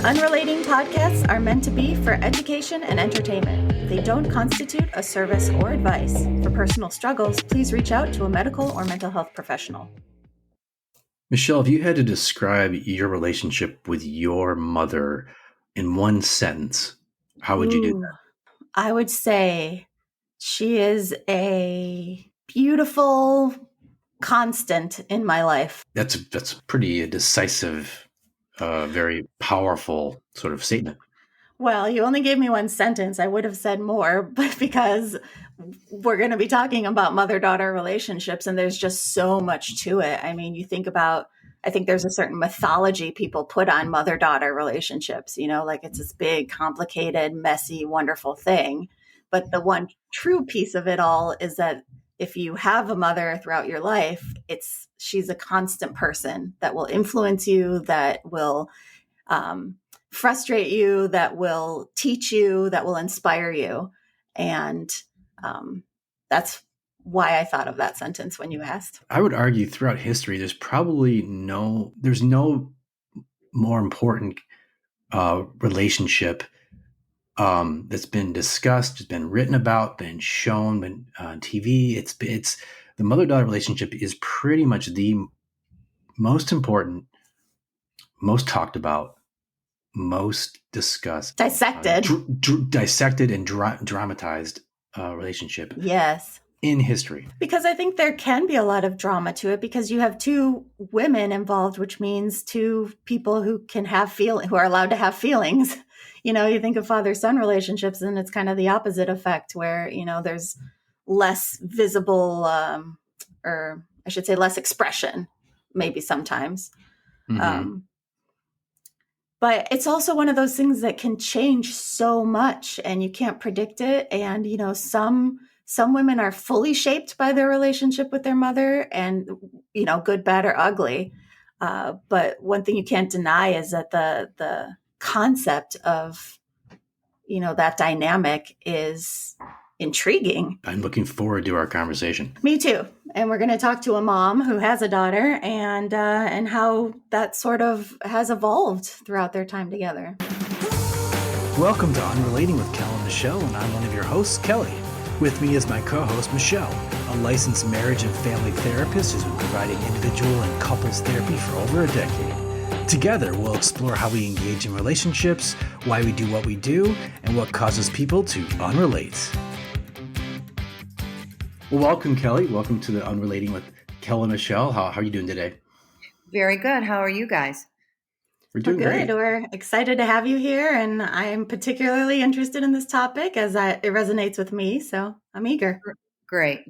The Unrelating podcasts are meant to be for education and entertainment. They don't constitute a service or advice. For personal struggles, please reach out to a medical or mental health professional. Michelle, if you had to describe your relationship with your mother in one sentence, how would you do that? I would say she is a beautiful constant in my life. That's pretty decisive, very powerful sort of statement. Well, you only gave me one sentence. I would have said more, but because we're going to be talking about mother-daughter relationships, and there's just so much to it. I mean, you think about, I think there's a certain mythology people put on mother-daughter relationships, you know, like it's this big, complicated, messy, wonderful thing. But the one true piece of it all is that if you have a mother throughout your life, she's a constant person that will influence you, that will, frustrate you, that will teach you, that will inspire you. And that's why I thought of that sentence when you asked. I would argue throughout history, there's no more important relationship that's been discussed, has been written about, been shown, been on TV. It's the mother-daughter relationship is pretty much the most important, most talked about, most discussed, dissected and dramatized relationship. Yes. In history. Because I think there can be a lot of drama to it because you have two women involved, which means two people who who are allowed to have feelings. You know, you think of father-son relationships and it's kind of the opposite effect where, you know, there's less visible, or I should say less expression, maybe sometimes. Mm-hmm. But it's also one of those things that can change so much and you can't predict it. And, you know, some women are fully shaped by their relationship with their mother and, you know, good, bad, or ugly. But one thing you can't deny is that the concept of, you know, that dynamic is intriguing. I'm looking forward to our conversation. Me too. And we're going to talk to a mom who has a daughter and how that sort of has evolved throughout their time together. Welcome to Unrelating with Kellie and Michelle, and I'm one of your hosts, Kellie. With me is my co-host, Michelle, a licensed marriage and family therapist who's been providing individual and couples therapy for over a decade. Together, we'll explore how we engage in relationships, why we do what we do, and what causes people to unrelate. Well, welcome, Kellie. Welcome to the Unrelating with Kellie and Michelle. How are you doing today? Very good. How are you guys? We're doing good. Great. We're excited to have you here, and I'm particularly interested in this topic as it resonates with me, so I'm eager. Great.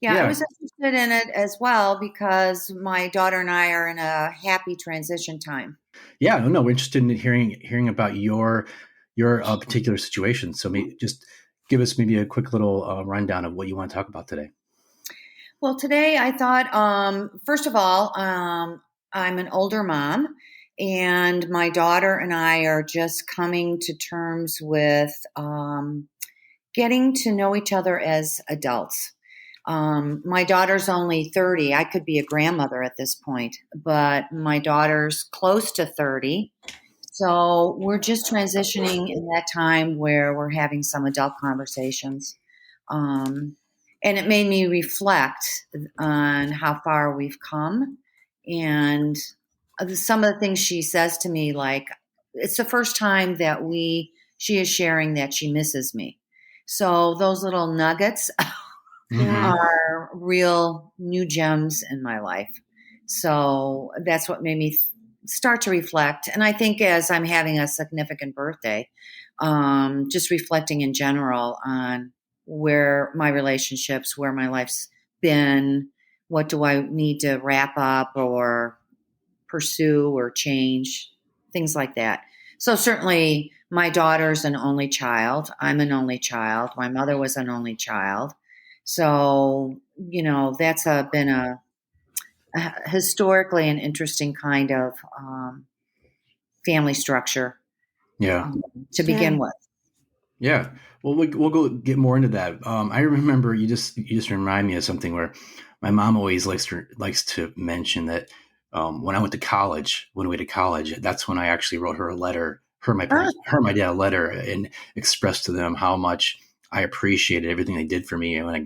Yeah, I was interested in it as well because my daughter and I are in a happy transition time. Yeah, no, we're interested in hearing about your particular situation. So just give us maybe a quick little rundown of what you want to talk about today. Well, today I thought, first of all, I'm an older mom, and my daughter and I are just coming to terms with getting to know each other as adults. My daughter's only 30. I could be a grandmother at this point, but my daughter's close to 30. So we're just transitioning in that time where we're having some adult conversations. And it made me reflect on how far we've come. And some of the things she says to me, like, it's the first time that she is sharing that she misses me. So those little nuggets are real new gems in my life. So that's what made me start to reflect. And I think as I'm having a significant birthday, just reflecting in general on where my relationships, where my life's been, what do I need to wrap up or pursue or change, things like that. So certainly my daughter's an only child. I'm an only child. My mother was an only child. So, you know, that's been a historically an interesting kind of family structure to begin with. Yeah. Well, we'll go get more into that. I remember you just remind me of something where my mom always likes to mention that when I went to college, when we went to college, that's when I actually wrote her a letter, Ah, my dad a letter, and expressed to them how much I appreciated everything they did for me when I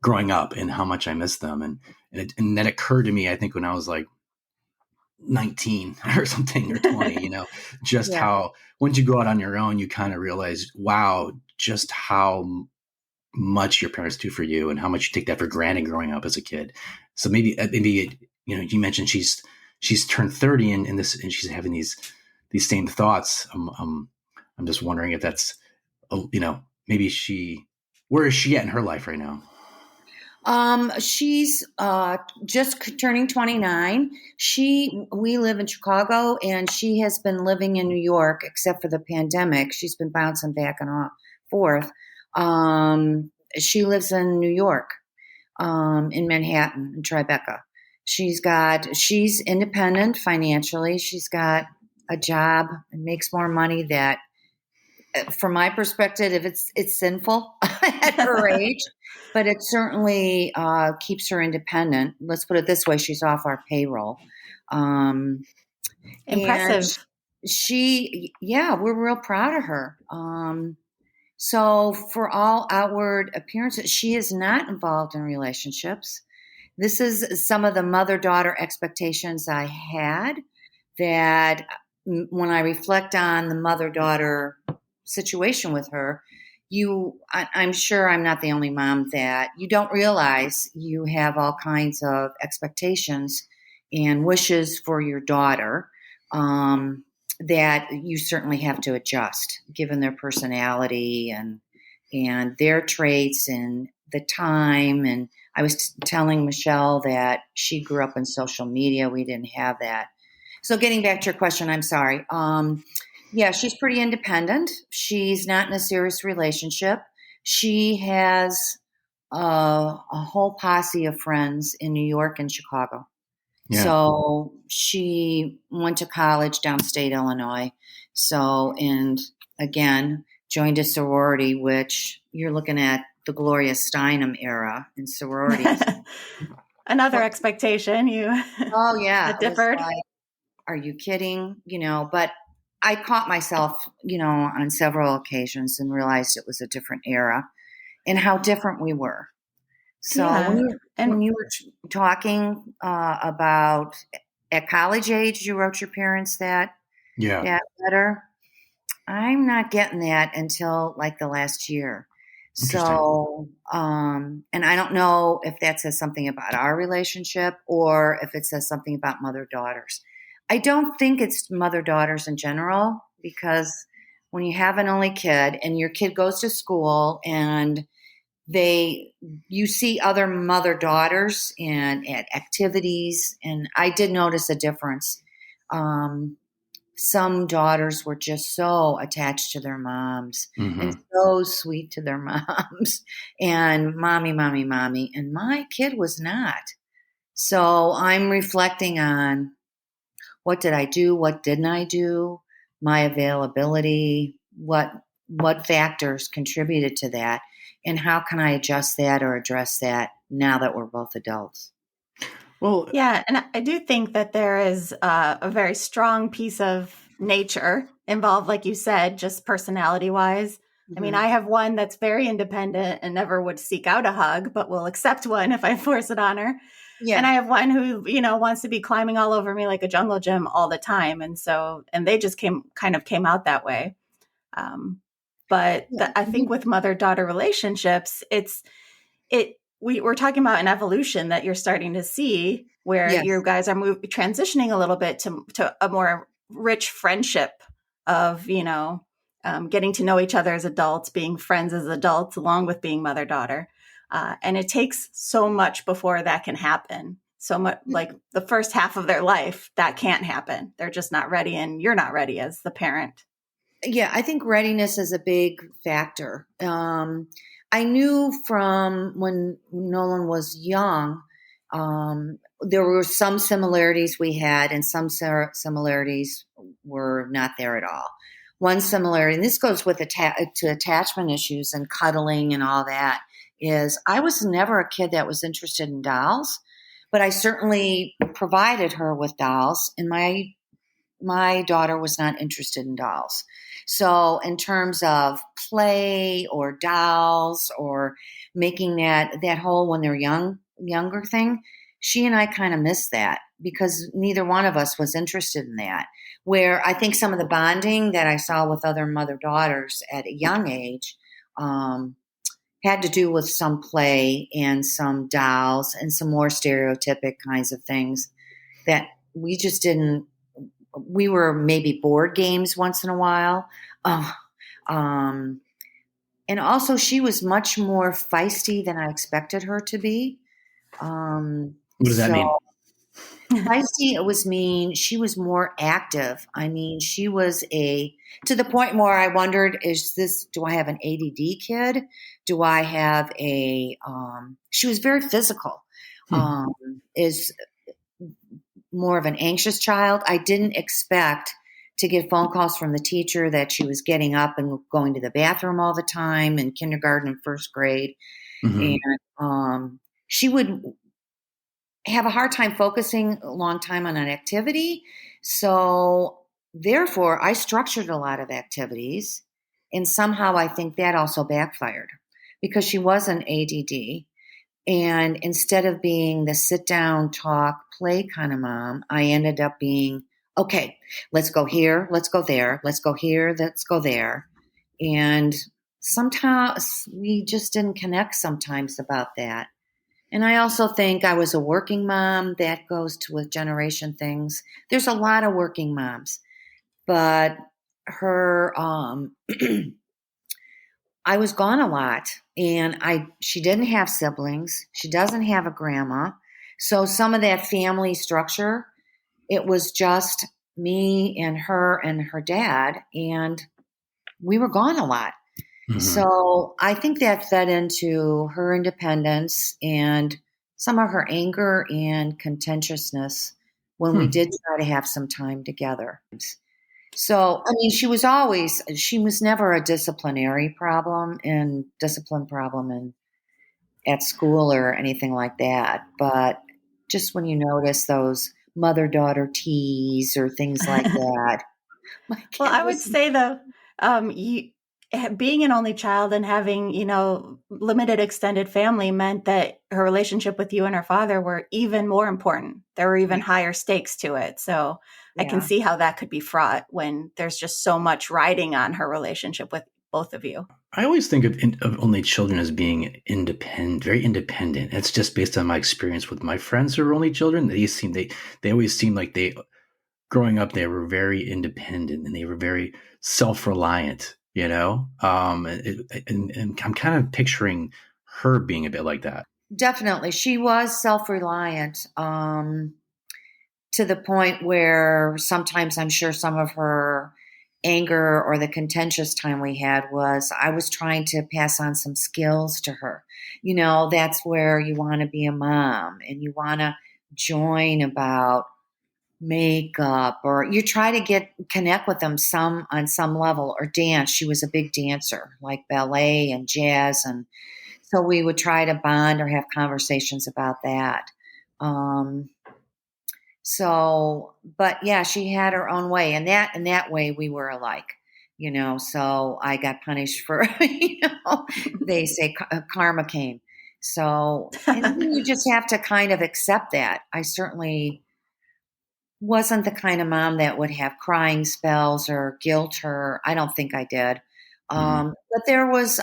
growing up, and how much I missed them. And that occurred to me, I think, when I was like 19 or something, or 20, just yeah. how, once you go out on your own, you kind of realize, wow, just how much your parents do for you and how much you take that for granted growing up as a kid. So maybe, you mentioned she's turned 30 and she's having these same thoughts. I'm just wondering if that's, maybe where is she at in her life right now? She's just turning 29. We live in Chicago, and she has been living in New York, except for the pandemic. She's been bouncing back and forth. She lives in New York, in Manhattan, in Tribeca. She's independent financially. She's got a job and makes more money that, from my perspective, it's sinful at her age, but it certainly keeps her independent. Let's put it this way: she's off our payroll, and Impressive. yeah, we're real proud of her. So for all outward appearances, she is not involved in relationships. This is some of the mother-daughter expectations I had, that when I reflect on the mother-daughter situation with her, I'm sure I'm not the only mom that you don't realize you have all kinds of expectations and wishes for your daughter, that you certainly have to adjust given their personality and their traits and the time. And I was telling Michelle that she grew up in social media. We didn't have that. So getting back to your question, I'm sorry. Yeah, she's pretty independent. She's not in a serious relationship. She has a whole posse of friends in New York and Chicago. Yeah. So she went to college downstate Illinois. So, and again, joined a sorority, which you're looking at the Gloria Steinem era in sororities. Another expectation Oh yeah, that it was differed. like, are you kidding? But I caught myself, on several occasions and realized it was a different era and how different we were. So Yeah. when And you were talking about at college age, you wrote your parents that Yeah. letter. I'm not getting that until like the last year. Interesting. So, and I don't know if that says something about our relationship or if it says something about mother daughters. I don't think it's mother daughters in general, because when you have an only kid and your kid goes to school and you see other mother daughters and at activities, and I did notice a difference. Some daughters were just so attached to their moms and Mm-hmm. so sweet to their moms and mommy, mommy, mommy. And my kid was not. So I'm reflecting on, what did I do? What didn't I do? My availability, what factors contributed to that? And how can I adjust that or address that now that we're both adults? Well, yeah, and I do think that there is a very strong piece of nature involved, like you said, just personality wise. I mean, Mm-hmm. I have one that's very independent and never would seek out a hug, but will accept one if I force it on her. And Yeah. I have one who, wants to be climbing all over me like a jungle gym all the time. And they just came out that way. Um, but Yeah. I think with mother daughter relationships, we're talking about an evolution that you're starting to see where you Yes. guys are transitioning a little bit to a more rich friendship of, getting to know each other as adults, being friends as adults, along with being mother daughter. And it takes so much before that can happen. So much, like the first half of their life, that can't happen. They're just not ready, and you're not ready as the parent. Yeah, I think readiness is a big factor. I knew from when Nolan was young, there were some similarities we had, and some similarities were not there at all. One similarity, and this goes with to attachment issues and cuddling and all that, is I was never a kid that was interested in dolls, but I certainly provided her with dolls, and my daughter was not interested in dolls. So in terms of play or dolls or making that whole when they're younger thing, she and I kind of missed that because neither one of us was interested in that. Where I think some of the bonding that I saw with other mother-daughters at a young age had to do with some play and some dolls and some more stereotypic kinds of things that we just didn't. We were maybe board games once in a while. And also she was much more feisty than I expected her to be. What does that mean? Feisty, it was mean. She was more active. I mean, she was to the point where I wondered, do I have an ADD kid? Do I have she was very physical. Is more of an anxious child. I didn't expect to get phone calls from the teacher that she was getting up and going to the bathroom all the time in kindergarten and first grade. Mm-hmm. And she would have a hard time focusing a long time on an activity. So therefore, I structured a lot of activities. And somehow I think that also backfired because she was an ADD. And instead of being the sit down, talk, play kind of mom, I ended up being, okay, let's go here, let's go there, let's go here, let's go there. And sometimes we just didn't connect sometimes about that. And I also think I was a working mom. That goes with generation things. There's a lot of working moms, but her, I was gone a lot, and she didn't have siblings. She doesn't have a grandma. So some of that family structure, it was just me and her dad, and we were gone a lot. Mm-hmm. So I think that fed into her independence and some of her anger and contentiousness when we did try to have some time together. So, I mean, she was never a discipline problem at school or anything like that. But just when you notice those mother-daughter teas or things like that. Well, I would say though, being an only child and having, limited extended family meant that her relationship with you and her father were even more important. There were even higher stakes to it. So I can see how that could be fraught when there's just so much riding on her relationship with both of you. I always think of only children as being independent, very independent. It's just based on my experience with my friends who are only children. They always seem like growing up, they were very independent and they were very self-reliant, and I'm kind of picturing her being a bit like that. Definitely. She was self-reliant to the point where sometimes I'm sure some of her anger or the contentious time we had was I was trying to pass on some skills to her. That's where you want to be a mom and you want to join about makeup, or you try to connect with them on some level, or dance. She was a big dancer, like ballet and jazz, and so we would try to bond or have conversations about that. But yeah, she had her own way, and that way we were alike. So I got punished for, they say karma came. So and you just have to kind of accept that. I certainly wasn't the kind of mom that would have crying spells or guilt her. I don't think I did. But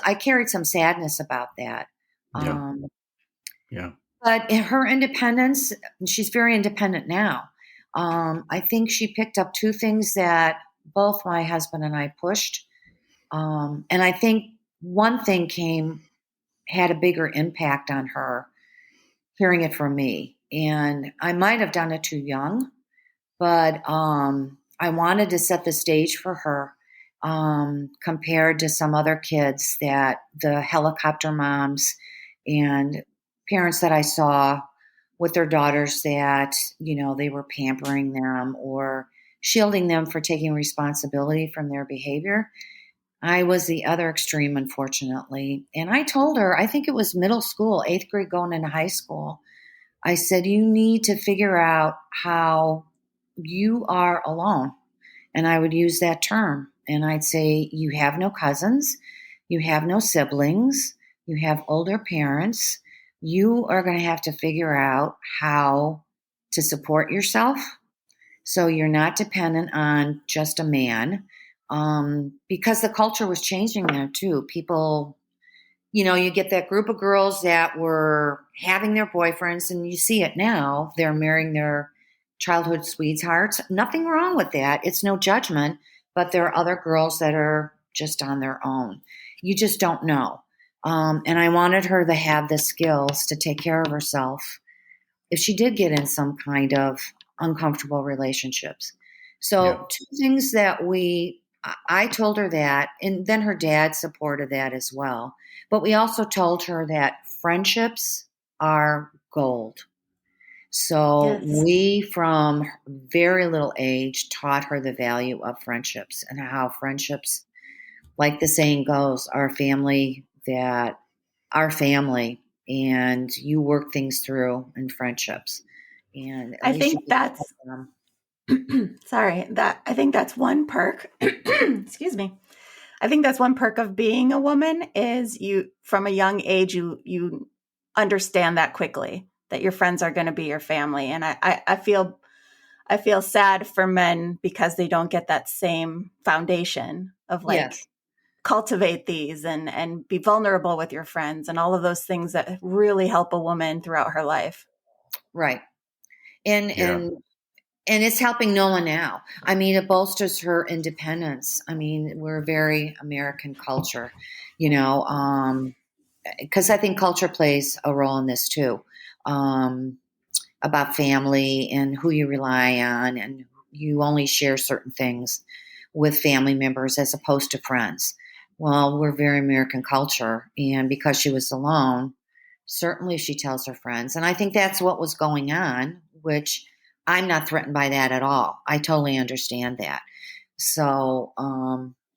I carried some sadness about that. Yeah. But her independence, she's very independent now. I think she picked up two things that both my husband and I pushed. And I think one thing had a bigger impact on her, hearing it from me. And I might have done it too young. But I wanted to set the stage for her compared to some other kids, that the helicopter moms and parents that I saw with their daughters that, they were pampering them or shielding them for taking responsibility from their behavior. I was the other extreme, unfortunately. And I told her, I think it was middle school, 8th grade going into high school, I said, you need to figure out how you are alone. And I would use that term. And I'd say, you have no cousins, you have no siblings, you have older parents. You are going to have to figure out how to support yourself so you're not dependent on just a man. Because the culture was changing there too. People, you get that group of girls that were having their boyfriends, and you see it now. They're marrying their childhood sweethearts. Nothing wrong with that. It's no judgment, but there are other girls that are just on their own. You just don't know. And I wanted her to have the skills to take care of herself if she did get in some kind of uncomfortable relationships. Yeah. So, two things that I told her that, and then her dad supported that as well. But we also told her that friendships are gold. So Yes. we, from very little age, taught her the value of friendships and how friendships, like the saying goes, are family, and you work things through in friendships. And at I least you think get to help that's them. I think that's one perk. Excuse me. I think that's one perk of being a woman is you from a young age you understand that quickly that your friends are going to be your family. And I feel sad for men because they don't get that same foundation of like Yes, cultivate these and be vulnerable with your friends and all of those things that really help a woman throughout her life. right. And Yeah. and and it's helping Nola now. I mean, it bolsters her independence. I mean, we're a very American culture, you know, because I think culture plays a role in this too, about family and who you rely on, and you only share certain things with family members as opposed to friends. Well, we're very American culture, and because she was alone, certainly she tells her friends. And I think that's what was going on, which I'm not threatened by that at all. I totally understand that. So,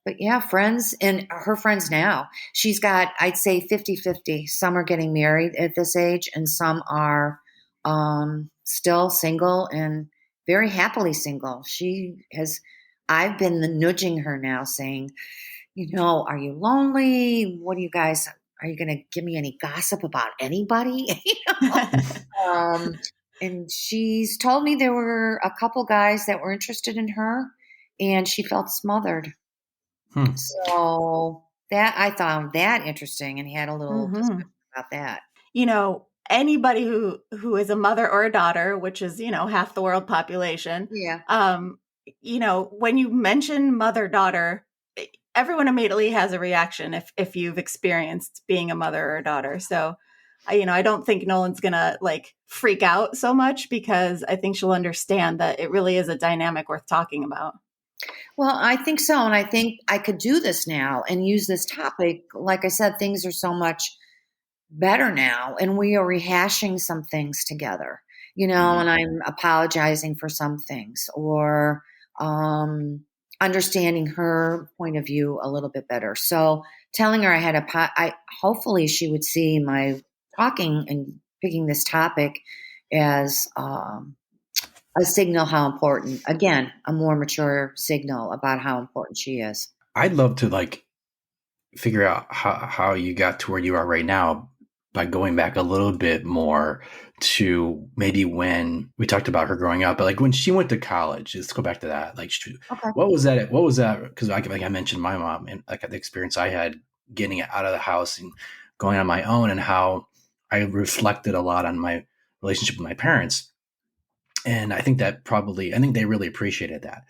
but yeah, friends and her friends now, she's got, I'd say 50-50. Some are getting married at this age, and some are still single and very happily single. I've been nudging her now saying, are you lonely? Are you going to give me any gossip about anybody? Um, and she's told me there were a couple guys that were interested in her, and she felt smothered. Hmm. So that I found that interesting and had a little Hmm. discussion about that. Anybody who is a mother or a daughter, which is half the world population, Yeah. um, when you mention mother daughter, everyone immediately has a reaction if you've experienced being a mother or a daughter. So, I don't think Nolan's gonna like freak out so much because I think she'll understand that it really is a dynamic worth talking about. Well, I think so. And I think I could do this now and use this topic. Like I said, things are so much better now, and we are rehashing some things together, Mhm. and I'm apologizing for some things, or understanding her point of view a little bit better. So telling her I hopefully she would see my talking and picking this topic as a signal how important, again, a more mature signal about how important she is. I'd love to like figure out how you got to where you are right now by going back a little bit more to maybe when we talked about her growing up, but like when she went to college. Let's go back to that. Like, Okay. what was that? What was that? Because like I mentioned, my mom and like the experience I had getting out of the house and going on my own, and how I reflected a lot on my relationship with my parents. And I think I think they really appreciated that.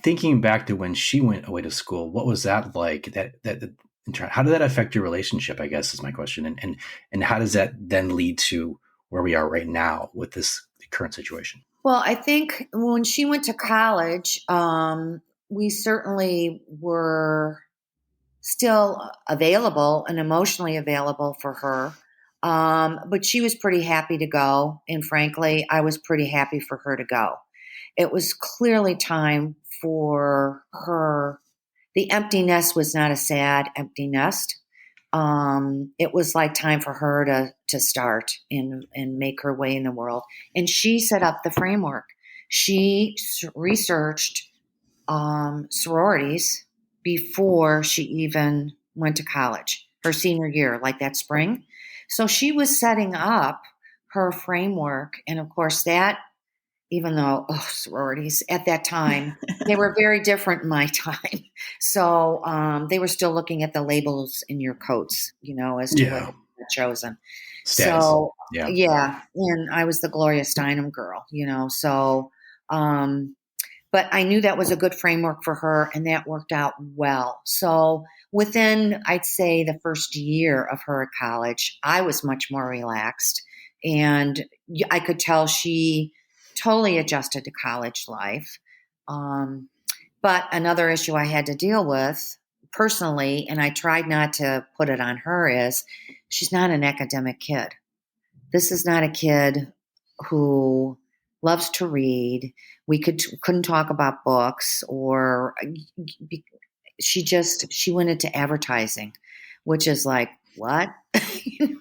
Thinking back to when she went away to school, what was that like? How did that affect your relationship? I guess is my question, and how does that then lead to where we are right now with this current situation? Well, I think when she went to college, we certainly were still available and emotionally available for her. But she was pretty happy to go. And frankly, I was pretty happy for her to go. It was clearly time for her. The empty nest was not a sad empty nest. it was like time for her to start and make her way in the world. And she set up the framework. She researched sororities before she even went to college, her senior year, like that spring. So she was setting up her framework. And of course, that, even though sororities at that time, they were very different in my time. So they were still looking at the labels in your coats, as to whether you were chosen. Status. So, Yeah. yeah. And I was the Gloria Steinem girl, so, but I knew that was a good framework for her, and that worked out well. So within, I'd say, the first year of her at college, I was much more relaxed, and I could tell she totally adjusted to college life. But another issue I had to deal with personally, and I tried not to put it on her, is she's not an academic kid. This is not a kid who loves to read. We couldn't talk about books, or she went into advertising, which is like, what?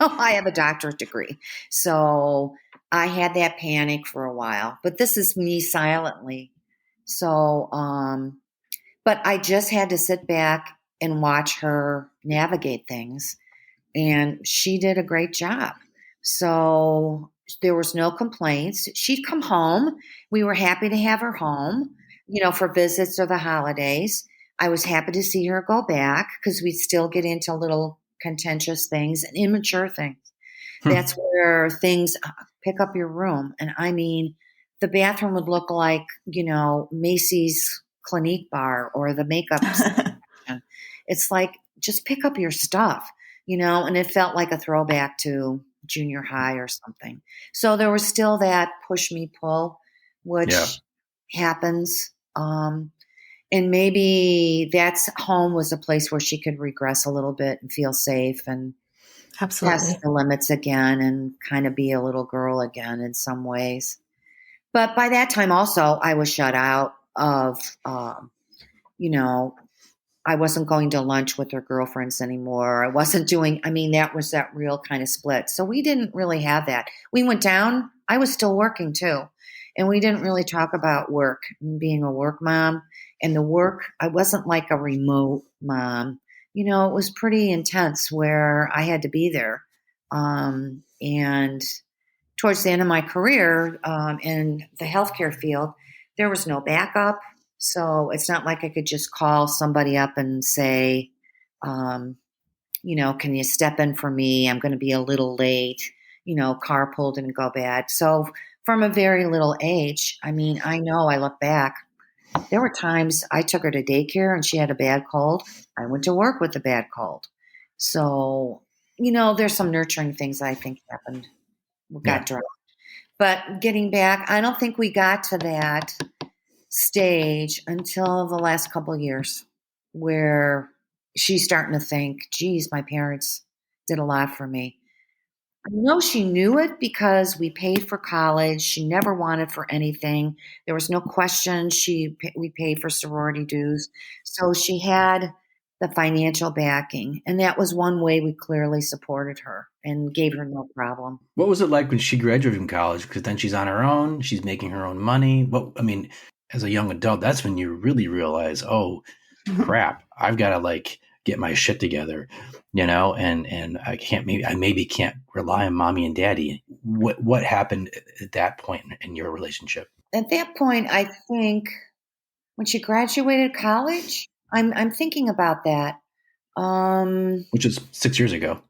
I have a doctorate degree. So I had that panic for a while, but this is me silently. So, but I just had to sit back and watch her navigate things, and she did a great job. So there was no complaints. She'd come home. We were happy to have her home, for visits or the holidays. I was happy to see her go back, because we'd still get into little contentious things and immature things. That's where things pick up your room. And I mean, the bathroom would look like, Macy's Clinique bar or the makeup section. It's like, just pick up your stuff, and it felt like a throwback to junior high or something. So there was still that push me pull, which happens. And maybe that's home was a place where she could regress a little bit and feel safe and test the limits again and kind of be a little girl again in some ways. But by that time also, I was shut out of, I wasn't going to lunch with her girlfriends anymore. I wasn't that was that real kind of split. So we didn't really have that. We went down. I was still working too. And we didn't really talk about work and being a work mom. And the work, I wasn't like a remote mom. It was pretty intense where I had to be there. And towards the end of my career in the healthcare field, there was no backup. So it's not like I could just call somebody up and say, can you step in for me? I'm going to be a little late. Carpool didn't go bad. So from a very little age, I know I look back, there were times I took her to daycare and she had a bad cold. I went to work with a bad cold. So, there's some nurturing things I think happened. We got dropped. But getting back, I don't think we got to that stage until the last couple of years, where she's starting to think, geez, my parents did a lot for me. I know she knew it because we paid for college. She never wanted for anything. There was no question. We paid for sorority dues. So she had the financial backing. And that was one way we clearly supported her and gave her no problem. What was it like when she graduated from college? Because then she's on her own. She's making her own money. As a young adult, that's when you really realize, oh, crap, I've got to get my shit together, and I maybe can't rely on mommy and daddy. What happened at that point in your relationship? At that point, I think when she graduated college, I'm thinking about that. Which is 7 years ago.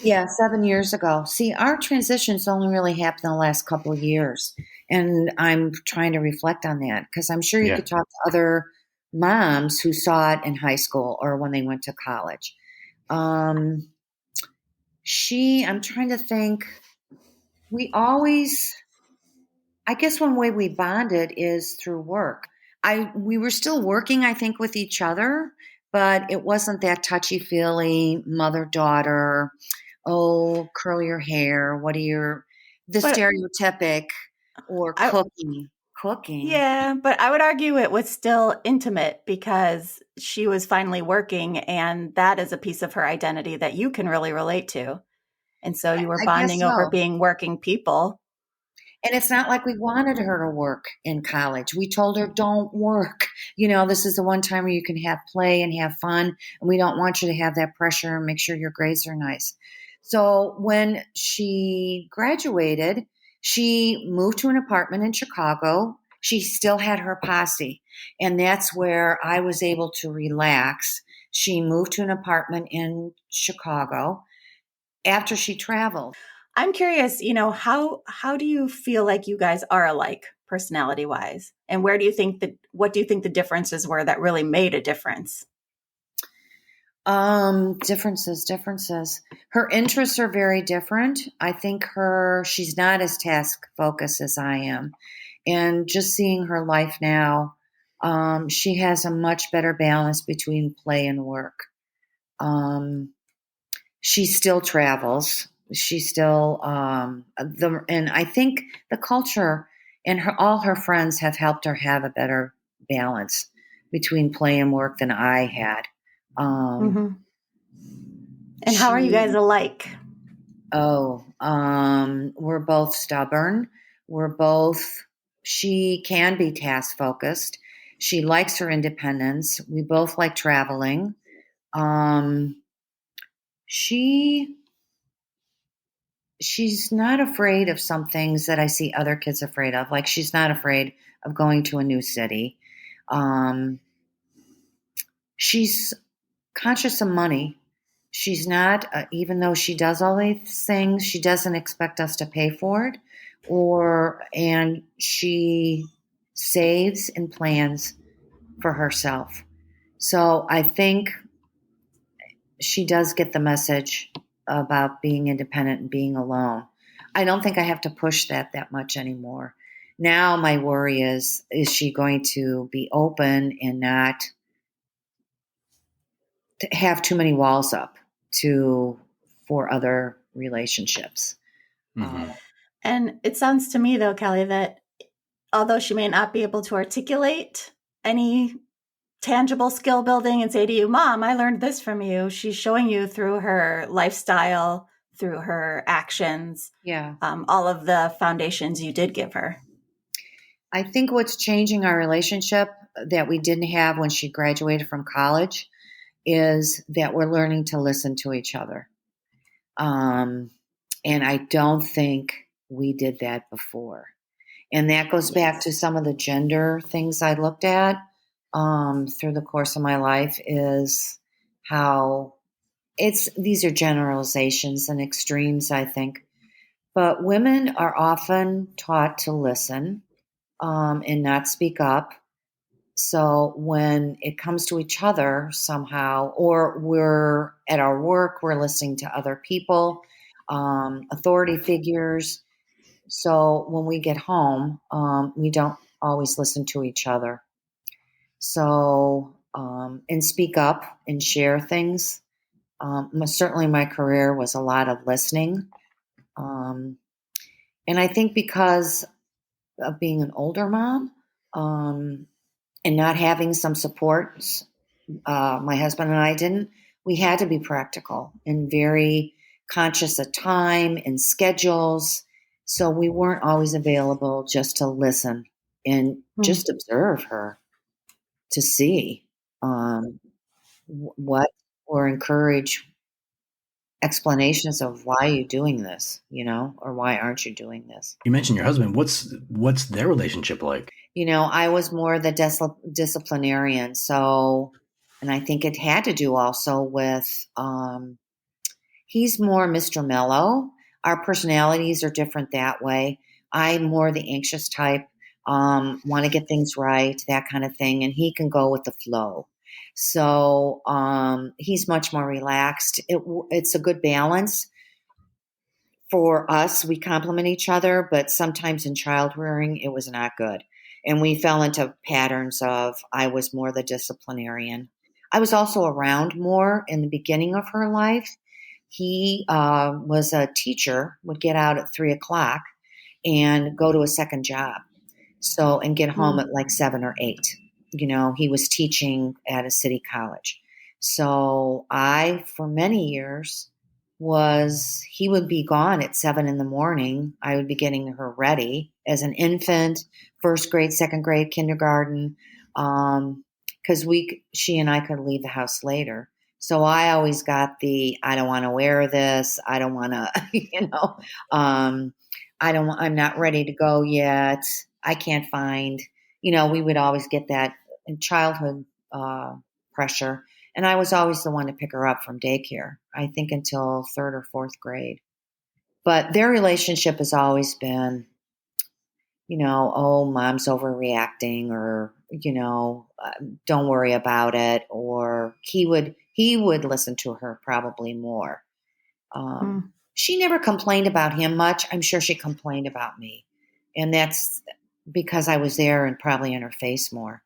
Yeah, 7 years ago. See, our transitions only really happened in the last couple of years. And I'm trying to reflect on that, because I'm sure you could talk to other moms who saw it in high school or when they went to college. I'm trying to think, I guess one way we bonded is through work. We were still working, I think, with each other, but it wasn't that touchy-feely mother-daughter, oh, curl your hair, the stereotypic, or cooking. Yeah, but I would argue it was still intimate because she was finally working, and that is a piece of her identity that you can really relate to. And so you were I guess bonding over so. being working people. And it's not like we wanted her to work in college. We told her, don't work. This is the one time where you can have play and have fun. And we don't want you to have that pressure and make sure your grades are nice. So when she graduated, she moved to an apartment in Chicago. She still had her posse. And that's where I was able to relax. She moved to an apartment in Chicago after she traveled. I'm curious, how do you feel like you guys are alike personality wise? And what do you think the differences were that really made a difference? Differences. Her interests are very different. I think she's not as task focused as I am. And just seeing her life now, she has a much better balance between play and work. She still travels. She still, and I think the culture and all her friends have helped her have a better balance between play and work than I had. Mm-hmm. And how are you guys alike? We're both stubborn. She can be task focused. She likes her independence. We both like traveling. She's not afraid of some things that I see other kids afraid of. Like she's not afraid of going to a new city. She's conscious of money. She's not, even though she does all these things, she doesn't expect us to pay for it, and she saves and plans for herself. So I think she does get the message about being independent and being alone. I don't think I have to push that much anymore. Now my worry is she going to be open and not to have too many walls up for other relationships. Mm-hmm. And it sounds to me, though, Kellie, that although she may not be able to articulate any tangible skill building and say to you, Mom, I learned this from you, she's showing you through her lifestyle, through her actions, Yeah. all of the foundations you did give her. I think what's changing our relationship that we didn't have when she graduated from college is that we're learning to listen to each other. And I don't think we did that before. And that goes back to some of the gender things I looked at through the course of my life, is how these are generalizations and extremes, I think. But women are often taught to listen and not speak up. So when it comes to each other somehow, or we're at our work, we're listening to other people, authority figures. So when we get home, we don't always listen to each other. So, and speak up and share things. Certainly my career was a lot of listening. And I think because of being an older mom, and not having some supports, my husband and I didn't, we had to be practical and very conscious of time and schedules. So we weren't always available just to listen and just observe her to see what, or encourage explanations of why are you doing this, or why aren't you doing this? You mentioned your husband. What's their relationship like? I was more the disciplinarian. So, and I think it had to do also with, he's more Mr. Mellow. Our personalities are different that way. I'm more the anxious type, want to get things right, that kind of thing. And he can go with the flow. So he's much more relaxed. It's a good balance for us. We complement each other, but sometimes in child rearing, it was not good. And we fell into patterns of, I was more the disciplinarian. I was also around more in the beginning of her life. He was a teacher, would get out at 3:00 and go to a second job. So, and get home at like 7 or 8. He was teaching at a city college. So I, for many years, he would be gone at 7 in the morning. I would be getting her ready as an infant, first grade, second grade, kindergarten, because she and I could leave the house later. So I always got I don't want to wear this. I don't want to, I'm not ready to go yet. I can't find, we would always get that in childhood pressure. And I was always the one to pick her up from daycare, I think until third or fourth grade. But their relationship has always been, oh, mom's overreacting, or, don't worry about it. Or he would listen to her probably more. She never complained about him much. I'm sure she complained about me. And that's because I was there and probably in her face more.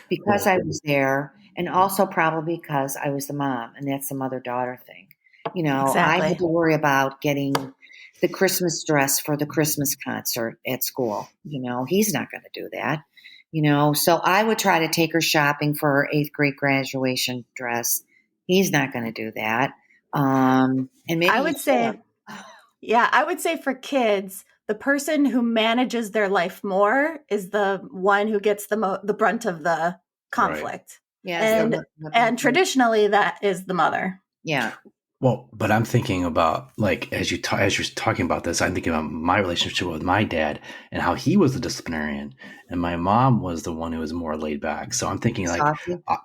Because I was there, and also probably because I was the mom, and that's the mother-daughter thing. I had to worry about getting the Christmas dress for the Christmas concert at school. He's not going to do that. So I would try to take her shopping for her 8th grade graduation dress. He's not going to do that. And maybe I would say for kids, the person who manages their life more is the one who gets the brunt of the conflict. Right. Yeah, and traditionally that is the mother. Yeah. Well, but I'm thinking about, like, as you're talking about this, I'm thinking about my relationship with my dad and how he was the disciplinarian and my mom was the one who was more laid back. So I'm thinking, like,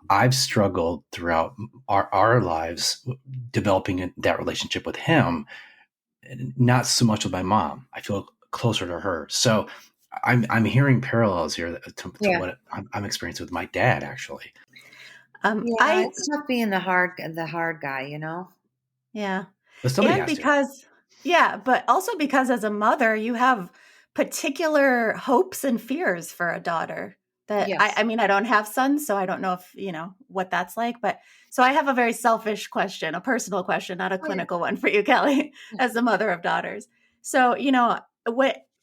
I've struggled throughout our lives developing that relationship with him, not so much with my mom. I feel closer to her. So I'm hearing parallels here to what I'm experiencing with my dad, actually. It's tough being the hard guy, Yeah. But somebody has to. But also because as a mother, you have particular hopes and fears for a daughter that I mean, I don't have sons, so I don't know if, what that's like. But so I have a very selfish question, a personal question, not a clinical one for you, Kelly, as the mother of daughters. So,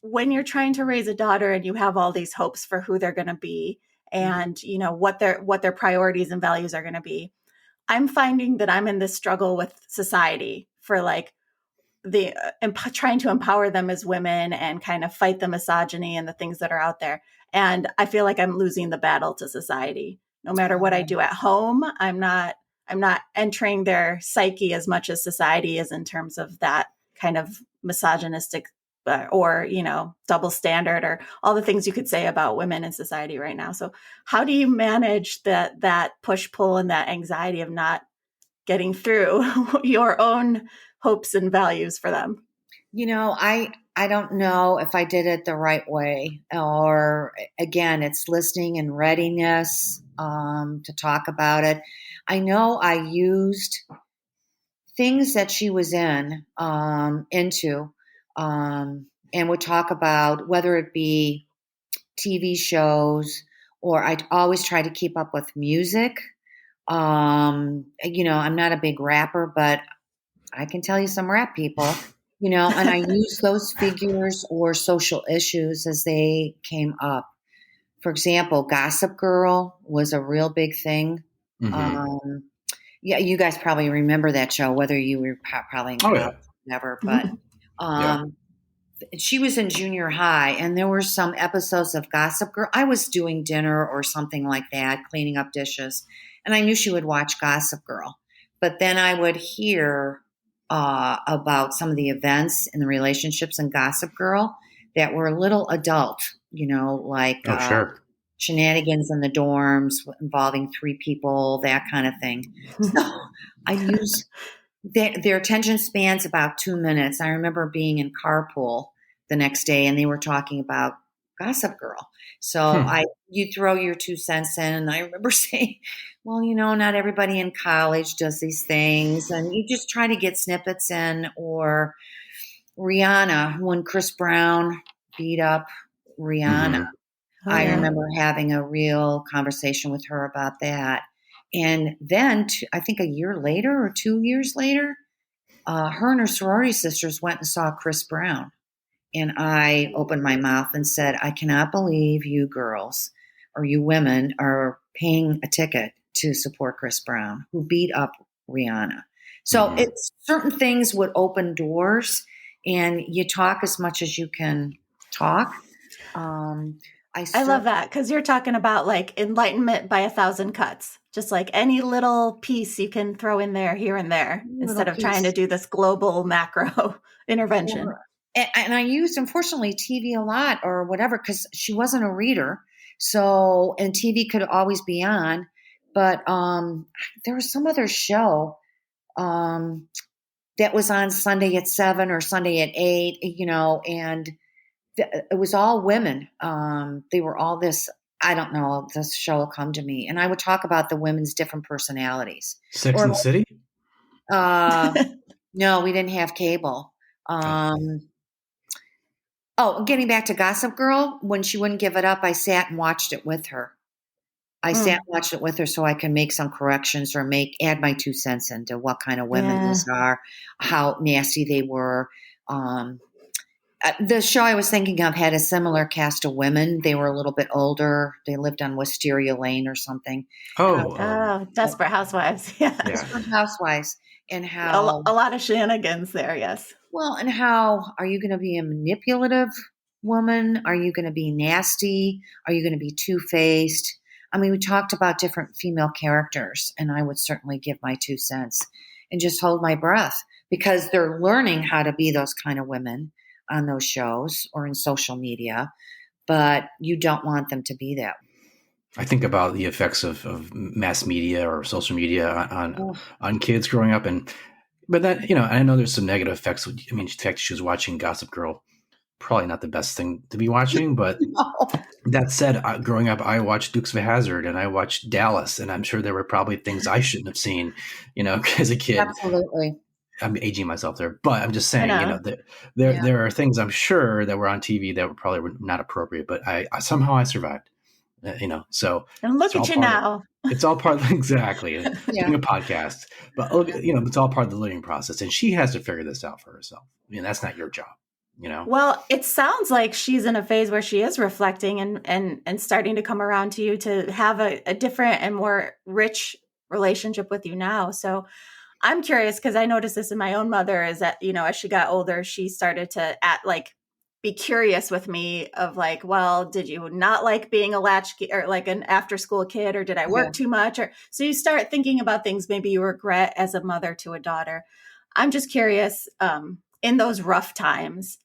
when you're trying to raise a daughter and you have all these hopes for who they're going to be and, what their priorities and values are going to be, I'm finding that I'm in this struggle with society for like trying to empower them as women and kind of fight the misogyny and the things that are out there. And I feel like I'm losing the battle to society. No matter what I do at home, I'm not entering their psyche as much as society is in terms of that kind of misogynistic or, double standard or all the things you could say about women in society right now. So how do you manage that push pull and that anxiety of not getting through your own hopes and values for them? I don't know if I did it the right way, or again, it's listening and readiness to talk about it. I know I used things that she was into, and would talk about whether it be TV shows, or I'd always try to keep up with music. I'm not a big rapper, but I can tell you some rap people, and I use those figures or social issues as they came up. For example, Gossip Girl was a real big thing. Mm-hmm. You guys probably remember that show, whether you were probably in college, never, but she was in junior high, and there were some episodes of Gossip Girl. I was doing dinner or something like that, cleaning up dishes, and I knew she would watch Gossip Girl. But then I would hear about some of the events and the relationships in Gossip Girl that were a little adult, like shenanigans in the dorms involving 3 people, that kind of thing. So I used their attention span's about 2 minutes. I remember being in carpool the next day, and they were talking about Gossip Girl. So you throw your 2 cents in, and I remember saying, well, not everybody in college does these things, and you just try to get snippets in. Or Rihanna, when Chris Brown beat up Rihanna, I remember having a real conversation with her about that. And then I think a year later or 2 years later, her and her sorority sisters went and saw Chris Brown. and I opened my mouth and said, I cannot believe you girls or you women are paying a ticket to support Chris Brown, who beat up Rihanna. So it's certain things would open doors, and you talk as much as you can talk. I love that, because you're talking about like enlightenment by 1,000 cuts, just like any little piece you can throw in there here and there instead of trying to do this global macro intervention. And I used, unfortunately, TV a lot or whatever, because she wasn't a reader. So, and TV could always be on. But there was some other show that was on Sunday at 7 or Sunday at 8, and it was all women. They were all this, I don't know, this show will come to me. And I would talk about the women's different personalities. Sex and the City? No, we didn't have cable. Getting back to Gossip Girl, when she wouldn't give it up, I sat and watched it with her. Sat and watched it with her so I can make some corrections or add my 2 cents into what kind of women these are, how nasty they were. The show I was thinking of had a similar cast of women. They were a little bit older. They lived on Wisteria Lane or something. Desperate Housewives. Yeah. Desperate Housewives. And how a lot of shenanigans there, yes. Well, and how are you going to be a manipulative woman? Are you going to be nasty? Are you going to be two-faced? I mean, we talked about different female characters, and I would certainly give my 2 cents and just hold my breath, because they're learning how to be those kind of women on those shows or in social media, but you don't want them to be that. I think about the effects of mass media or social media on kids growing up, but that, I know there's some negative effects. I mean, the fact she was watching Gossip Girl, probably not the best thing to be watching, but that said, growing up, I watched Dukes of Hazzard and I watched Dallas, and I'm sure there were probably things I shouldn't have seen, as a kid. Absolutely. I'm aging myself there, but I'm just saying, there are things I'm sure that were on TV that were probably not appropriate, but I somehow I survived, so. And look at you now. It's all part of, exactly, doing a podcast, but it's all part of the learning process, and she has to figure this out for herself. I mean, that's not your job, Well, it sounds like she's in a phase where she is reflecting and starting to come around to you to have a different and more rich relationship with you now. So I'm curious, because I noticed this in my own mother, is that, as she got older, she started to be curious with me of like, well, did you not like being a latchkey or like an after school kid, or did I work too much? Or so you start thinking about things maybe you regret as a mother to a daughter. I'm just curious, in those rough times,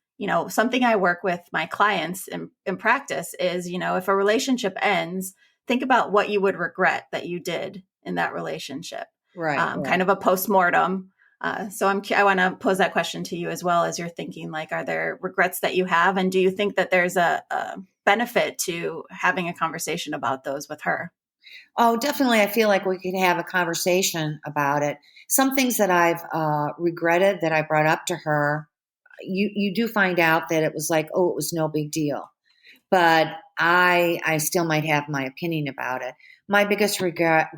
something I work with my clients in practice is, if a relationship ends, think about what you would regret that you did in that relationship. Right. Kind of a postmortem. So I want to pose that question to you as well, as you're thinking, like, are there regrets that you have? And do you think that there's a benefit to having a conversation about those with her? Oh, definitely. I feel like we could have a conversation about it. Some things that I've regretted that I brought up to her, you do find out that it was like, oh, it was no big deal. But I still might have my opinion about it. My biggest regret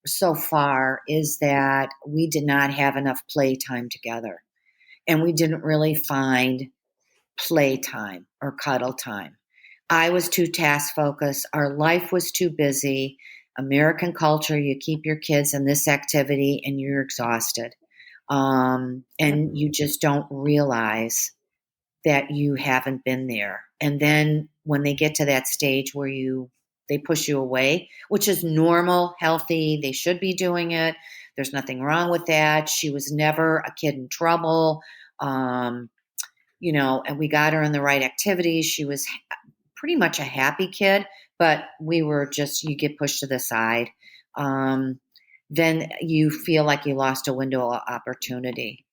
so far is that we did not have enough playtime together, and we didn't really find playtime or cuddle time. I was too task focused. Our life was too busy. American culture, you keep your kids in this activity and you're exhausted. And you just don't realize that you haven't been there. And then when they get to that stage where they push you away, which is normal, healthy, they should be doing it. There's nothing wrong with that. She was never a kid in trouble. And we got her in the right activities. She was pretty much a happy kid, but you get pushed to the side. Then you feel like you lost a window of opportunity.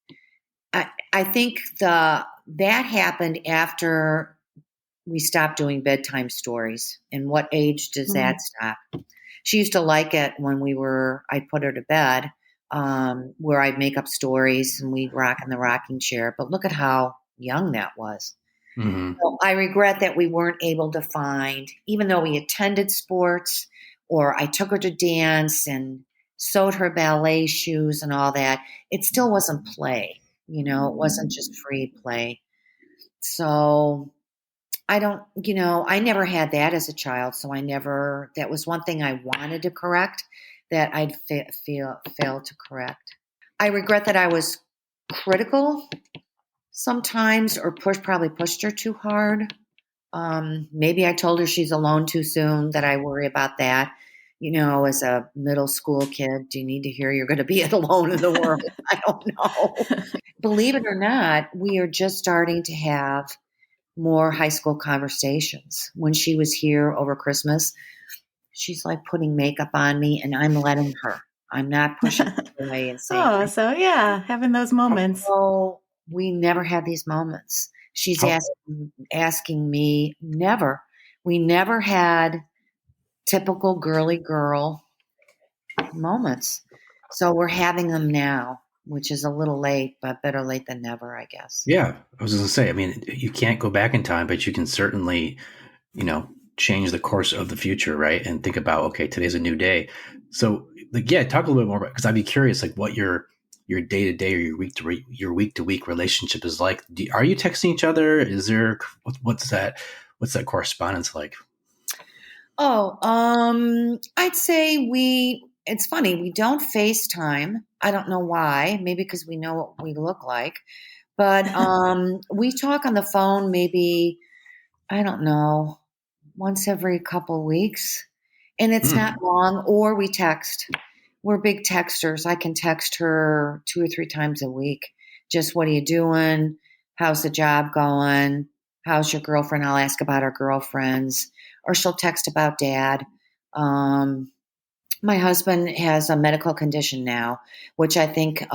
I think that happened after we stopped doing bedtime stories. And what age does that stop? She used to like it when I'd put her to bed, where I'd make up stories and we'd rock in the rocking chair. But look at how young that was. Mm-hmm. So I regret that we weren't able to find, even though we attended sports, or I took her to dance and sewed her ballet shoes and all that, it still wasn't play. It wasn't just free play. So I don't, I never had that as a child. So that was one thing I wanted to correct that I'd failed to correct. I regret that I was critical sometimes or probably pushed her too hard. Maybe I told her she's alone too soon, that I worry about that. As a middle school kid, do you need to hear you're going to be alone in the world? I don't know. Believe it or not, we are just starting to have more high school conversations. When she was here over Christmas, she's like putting makeup on me and I'm letting her. I'm not pushing her away and saying, Oh, so yeah, having those moments. oh, we never had these moments. She's How, asking me, never. We never had typical girly girl moments. So we're having them now, which is a little late, but better late than never, I guess. yeah, I was going to say, I mean, you can't go back in time, but you can certainly, change the course of the future, right? And think about, okay, today's a new day. So, like, yeah, talk a little bit more about, because I'd be curious, like, what your day to day or your week to week relationship is like. Are you texting each other? Is there what's that correspondence like? Oh, I'd say it's funny, we don't FaceTime. I don't know why. Maybe because we know what we look like. But we talk on the phone maybe, I don't know, once every couple weeks. And it's not long, or we text. We're big texters. I can text her 2 or 3 times a week. Just, what are you doing? How's the job going? How's your girlfriend? I'll ask about our girlfriends. Or she'll text about dad. My husband has a medical condition now, which I think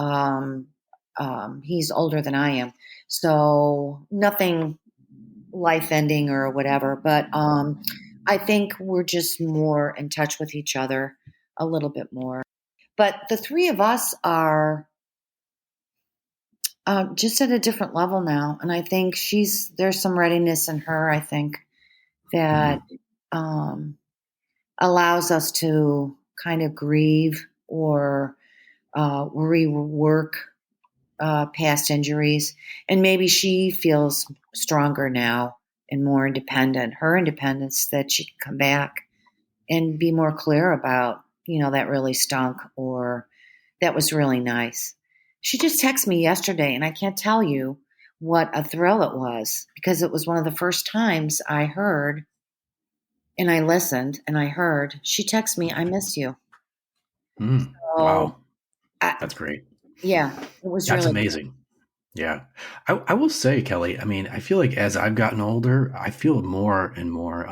he's older than I am. So nothing life ending or whatever. But I think we're just more in touch with each other a little bit more. But the three of us are just at a different level now. And I think there's some readiness in her, I think, that allows us to kind of grieve or rework past injuries. And maybe she feels stronger now and more independent, her independence, that she can come back and be more clear about, that really stunk or that was really nice. She just texted me yesterday, and I can't tell you what a thrill it was, because it was one of the first times I heard and I listened and I heard. She texted me, "I miss you." So, Wow. That's great. Yeah, it was That's really amazing. Yeah. I will say, Kelly, I mean, I feel like as I've gotten older, I feel more and more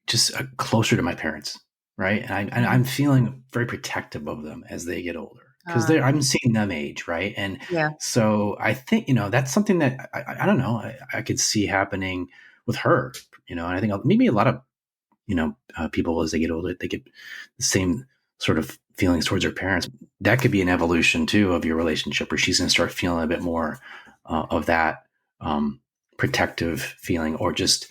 just closer to my parents, right? And I'm feeling very protective of them as they get older, because I'm seeing them age, right? And yeah. so I think, that's something that I don't know, I could see happening with her, and I think maybe a lot of, people as they get older, they get the same sort of feelings towards their parents. That could be an evolution too of your relationship, where she's going to start feeling a bit more of that protective feeling, or just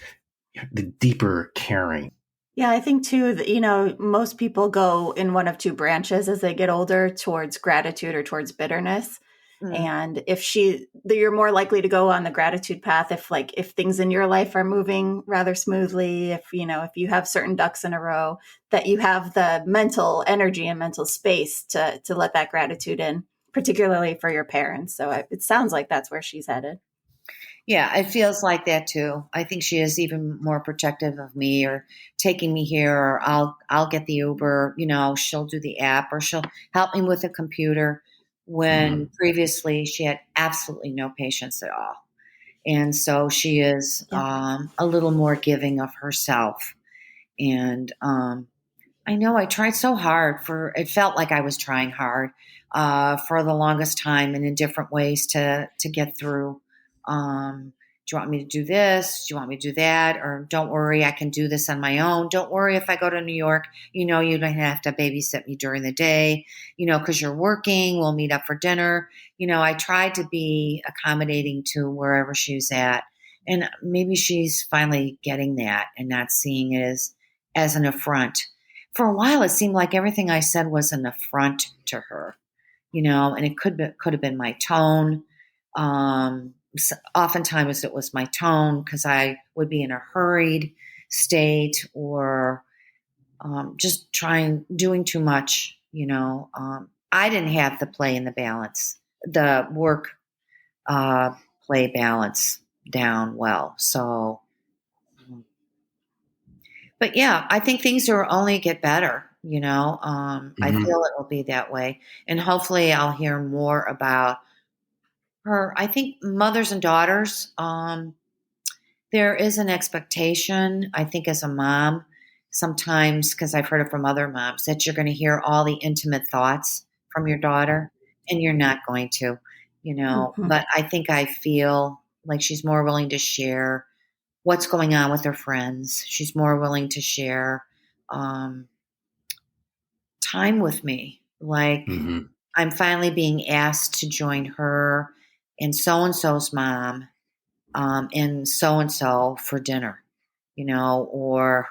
the deeper caring. Yeah, I think too that, most people go in one of two branches as they get older, towards gratitude or towards bitterness. And you're more likely to go on the gratitude path if things in your life are moving rather smoothly, if you have certain ducks in a row, that you have the mental energy and mental space to let that gratitude in, particularly for your parents. So it sounds like that's where she's headed. Yeah, it feels like that too. I think she is even more protective of me, or taking me here, or I'll get the Uber, she'll do the app, or she'll help me with the computer, when previously she had absolutely no patience at all. And so she is a little more giving of herself. And I know I tried so hard it felt like I was trying hard for the longest time, and in different ways to get through. Do you want me to do this? Do you want me to do that? Or, don't worry, I can do this on my own. Don't worry, if I go to New York, you don't have to babysit me during the day, because you're working. We'll meet up for dinner. I tried to be accommodating to wherever she's at. And maybe she's finally getting that and not seeing it as an affront. For a while, it seemed like everything I said was an affront to her, and it could have been my tone. oftentimes it was my tone because I would be in a hurried state or just doing too much. I didn't have the play and the balance, the work play balance down well. So, but yeah, I think things are only get better. I feel it will be that way, and hopefully, I'll hear more about her. I think mothers and daughters. There is an expectation, I think, as a mom, sometimes, because I've heard it from other moms, that you're going to hear all the intimate thoughts from your daughter, and you're not going to, But I think I feel like she's more willing to share what's going on with her friends. She's more willing to share time with me. Like, I'm finally being asked to join her and so-and-so's mom and so for dinner, or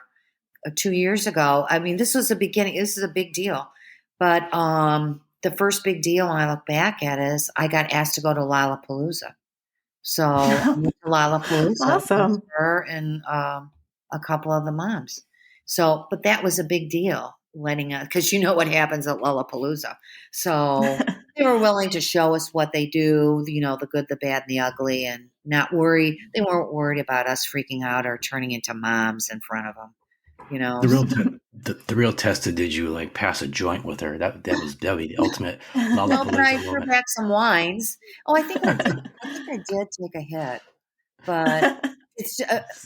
2 years ago. I mean, this was the beginning. This is a big deal. But the first big deal when I look back at it is I got asked to go to Lollapalooza. So I went to Lollapalooza Awesome. with her and a couple of the moms. So, but that was a big deal, because you know what happens at Lollapalooza. So they were willing to show us what they do, the good, the bad, and the ugly, and not worry. They weren't worried about us freaking out or turning into moms in front of them. The real test is, did you like pass a joint with her? That would be the ultimate Lollapalooza No, but I threw moment. back some wines. Oh, I think I did take a hit, but it's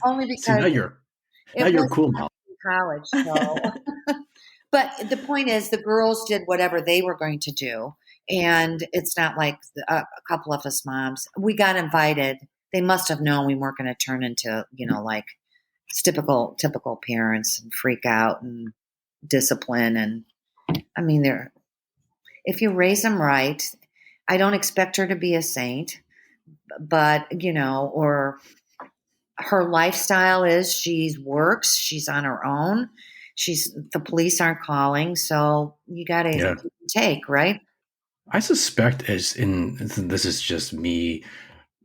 only because now you're cool now. College. So. But the point is, the girls did whatever they were going to do, and it's not like a couple of us moms. We got invited. They must have known we weren't going to turn into, like typical parents and freak out and discipline. And I mean, if you raise them right, I don't expect her to be a saint, but or her lifestyle is she works, she's on her own. The police aren't calling, so you got to take, right? I suspect this is just me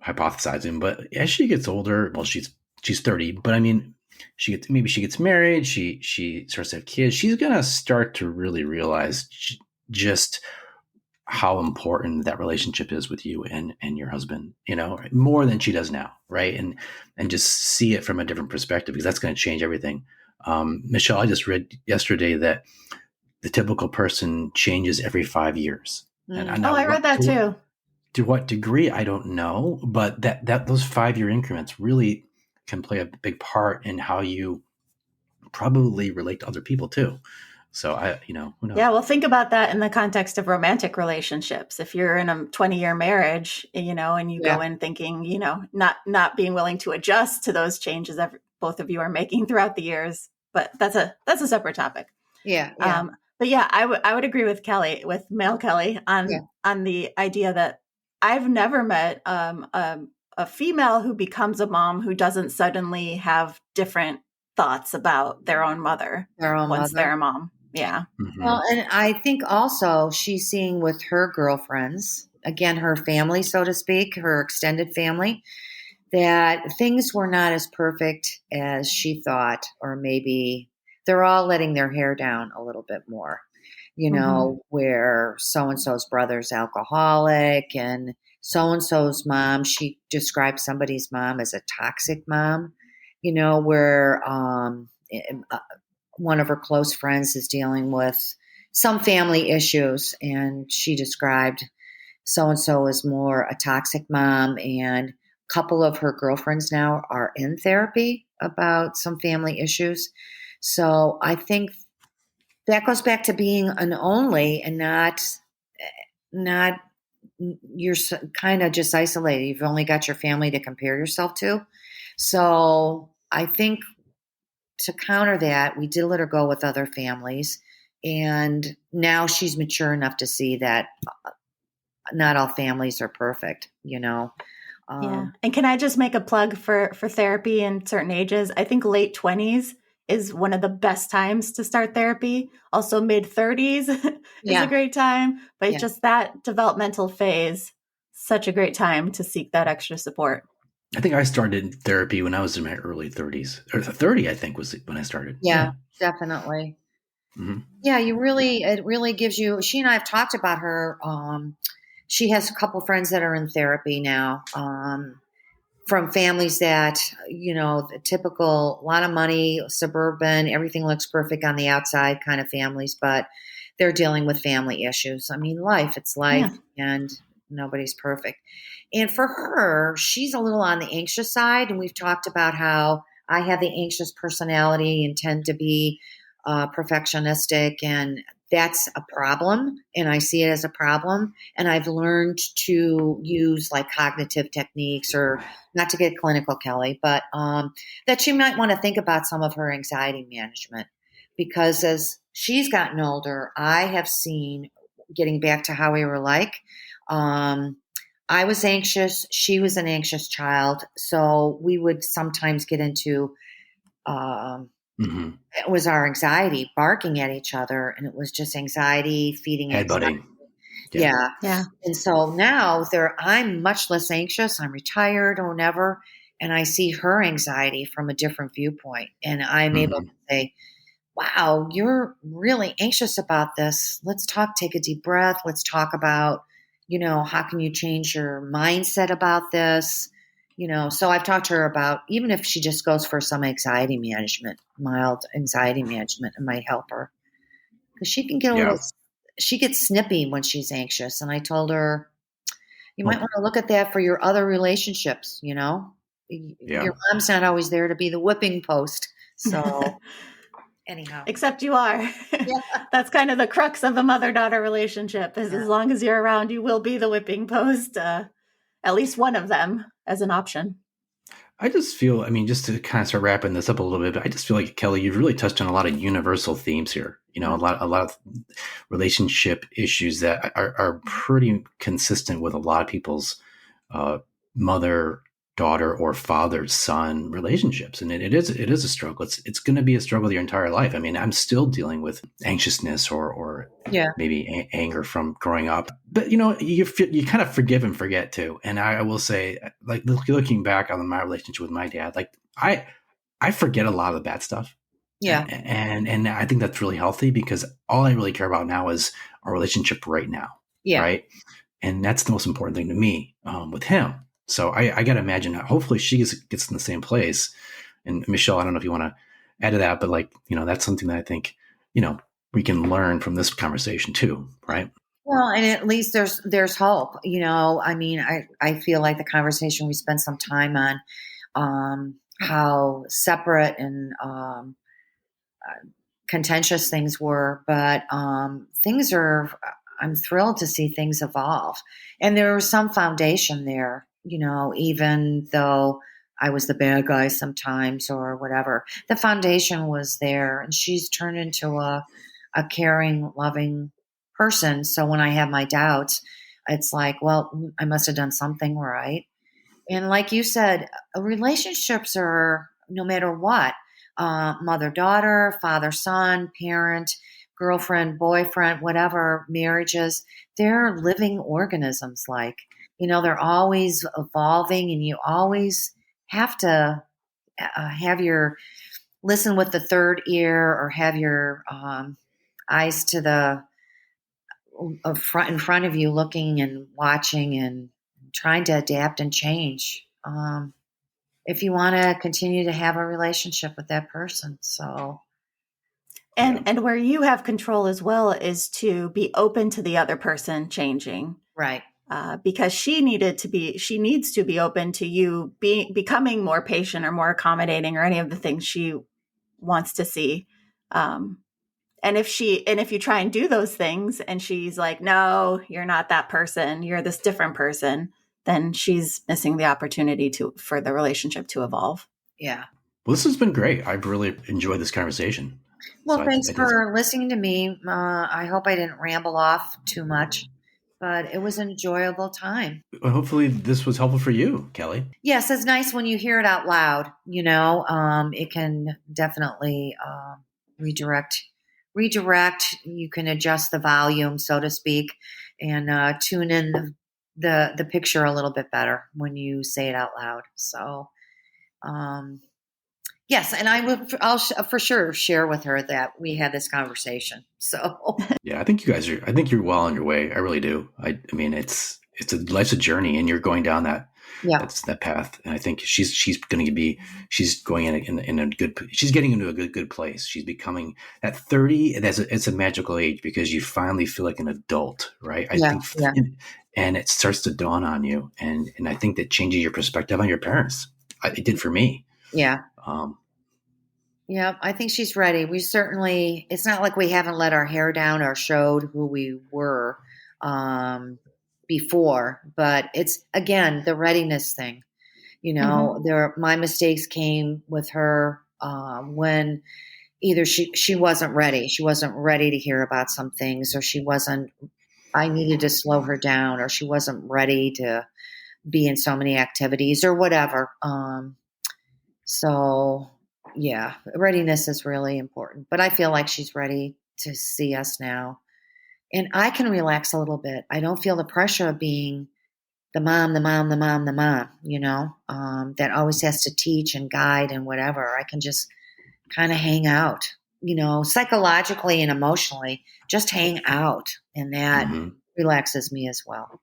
hypothesizing, but as she gets older, well, she's 30, but I mean, she gets married, she starts to have kids, she's going to start to really realize just how important that relationship is with you and your husband, more than she does now. Right. And just see it from a different perspective, because that's going to change everything. Michelle, I just read yesterday that the typical person changes every 5 years. And I read that too. To what degree, I don't know, but that those 5-year increments really can play a big part in how you probably relate to other people too. So who knows? Yeah, well, think about that in the context of romantic relationships. If you're in a 20-year marriage, and you go in thinking, not being willing to adjust to those changes that both of you are making throughout the years, but that's a separate topic. Yeah. But yeah, I would agree with Kellie, with male Kellie, on the idea that I've never met a female who becomes a mom who doesn't suddenly have different thoughts about their own mother once they're a mom. Yeah. Mm-hmm. Well, and I think also she's seeing with her girlfriends, again, her family, so to speak, her extended family, that things were not as perfect as she thought, or maybe they're all letting their hair down a little bit more, where so-and-so's brother's alcoholic and so-and-so's mom, she described somebody's mom as a toxic mom, where one of her close friends is dealing with some family issues, and she described so-and-so as more a toxic mom, and a couple of her girlfriends now are in therapy about some family issues. So I think that goes back to being an only and not you're kind of just isolated. You've only got your family to compare yourself to. So I think to counter that, we did let her go with other families. And now she's mature enough to see that not all families are perfect, Yeah. And can I just make a plug for therapy in certain ages? I think late 20s is one of the best times to start therapy. Also mid 30s is a great time, but just that developmental phase. such a great time to seek that extra support. I think I started therapy when I was in my early 30s, or 30, I think was when I started. Yeah, definitely. Mm-hmm. Yeah, it really gives you, she and I have talked about her. She has a couple friends that are in therapy now, from families that, the typical, a lot of money, suburban, everything looks perfect on the outside kind of families, but they're dealing with family issues. I mean, it's life, and nobody's perfect. And for her, she's a little on the anxious side. And we've talked about how I have the anxious personality and tend to be perfectionistic, and that's a problem. And I see it as a problem. And I've learned to use like cognitive techniques, or not to get clinical, Kelly, but that she might want to think about some of her anxiety management, because as she's gotten older, I have seen, getting back to how we were like, I was anxious. She was an anxious child. So we would sometimes get into, Mm-hmm. it was our anxiety barking at each other, and it was just anxiety feeding anxiety. Headbutting. Yeah. Yeah. And so now I'm much less anxious. I'm retired or whatever. And I see her anxiety from a different viewpoint. And I'm able to say, wow, you're really anxious about this. Let's talk, take a deep breath. Let's talk about, how can you change your mindset about this? So I've talked to her about, even if she just goes for some anxiety management, mild anxiety management, it might help her. Because she can get she gets snippy when she's anxious. And I told her, you might want to look at that for your other relationships, Your mom's not always there to be the whipping post. So anyhow. Except you are. Yeah. That's kind of the crux of the mother-daughter relationship, is as long as you're around, you will be the whipping post, at least one of them as an option. I just feel, just to kind of start wrapping this up a little bit, but I just feel like, Kelly, you've really touched on a lot of universal themes here. A lot of relationship issues that are pretty consistent with a lot of people's mother, daughter, or father, son relationships. And it is a struggle. It's going to be a struggle your entire life. I'm still dealing with anxiousness or maybe anger from growing up. But, you kind of forgive and forget too. And I will say, like, looking back on my relationship with my dad, like I forget a lot of the bad stuff. Yeah. And I think that's really healthy, because all I really care about now is our relationship right now. Yeah. Right. And that's the most important thing to me with him. So I got to imagine, hopefully she gets in the same place. And Michelle, I don't know if you want to add to that, but that's something that I think, we can learn from this conversation too. Right. Well, and at least there's hope, I feel like the conversation we spent some time on, how separate and, contentious things were, but I'm thrilled to see things evolve. And there was some foundation there, even though I was the bad guy sometimes or whatever, the foundation was there, and she's turned into a caring, loving person. So when I have my doubts, it's like, well, I must have done something right. And like you said, relationships are, no matter what, mother-daughter, father-son, parent, girlfriend, boyfriend, whatever, marriages, they're living organisms. Like, they're always evolving, and you always have to have listen with the third ear, or have your eyes to the in front of you, looking and watching and trying to adapt and change. If you want to continue to have a relationship with that person. So. And where you have control as well is to be open to the other person changing. Right. Because she needs to be open to you becoming more patient or more accommodating, or any of the things she wants to see. And if you try and do those things and she's like, no, you're not that person, you're this different person, then she's missing the opportunity for the relationship to evolve. Yeah. Well, this has been great. I've really enjoyed this conversation. Well, thanks for listening to me. I hope I didn't ramble off too much, but it was an enjoyable time. Well, hopefully this was helpful for you, Kelly. Yes, it's nice when you hear it out loud. It can definitely redirect. You can adjust the volume, so to speak, and tune in the picture a little bit better when you say it out loud. So, yes, and I'll for sure share with her that we had this conversation. So, Yeah, I think you're well on your way. I really do. I mean, life's a journey, and you're going down yeah, that path. And I think she's going in a good, she's getting into a good place. She's becoming at 30. It's a magical age because you finally feel like an adult, right? I yeah, think, yeah, and it starts to dawn on you, and I think that changes your perspective on your parents. It did for me. yeah. Um, Yeah, I think she's ready. It's not like we haven't let our hair down or showed who we were um, before, but it's, again, the readiness thing. Mm-hmm. My mistakes came with her when either she wasn't ready. She wasn't ready to hear about some things, or I needed to slow her down, or she wasn't ready to be in so many activities or whatever. So, yeah, readiness is really important. But I feel like she's ready to see us now. And I can relax a little bit. I don't feel the pressure of being the mom, the mom, the mom, the mom, that always has to teach and guide and whatever. I can just kind of hang out, psychologically and emotionally, just hang out. And that mhm. relaxes me as well.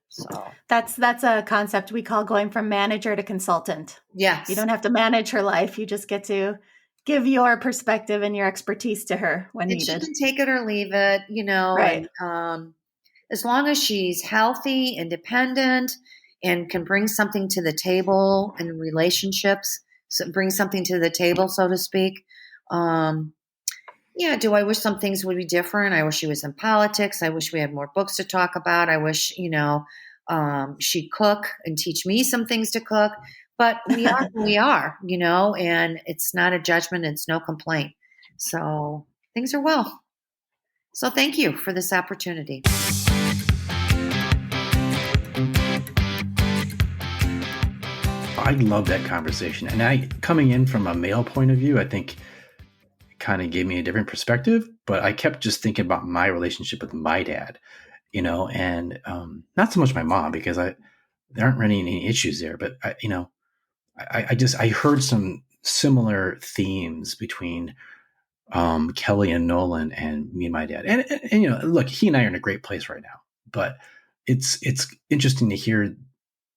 So, That's a concept we call going from manager to consultant. You yes. don't have to manage her life. You just get to give your perspective and your expertise to her when And she needed. can take it or leave it, Right. and as long as she's healthy, independent, and can bring something to the table in relationships, so bring something to the table, so to speak. Um, yeah, do I wish some things would be different? I wish she was in politics. I wish we had more books to talk about. I wish, she'd cook and teach me some things to cook. But we are who we are, and it's not a judgment. It's no complaint. So things are well. So thank you for this opportunity. I love that conversation. And coming in from a male point of view, I think kind of gave me a different perspective, but I kept just thinking about my relationship with my dad, and not so much my mom because there aren't really any issues there, but I heard some similar themes between Kellie and Nolan and me and my dad. And look, he and I are in a great place right now, but it's interesting to hear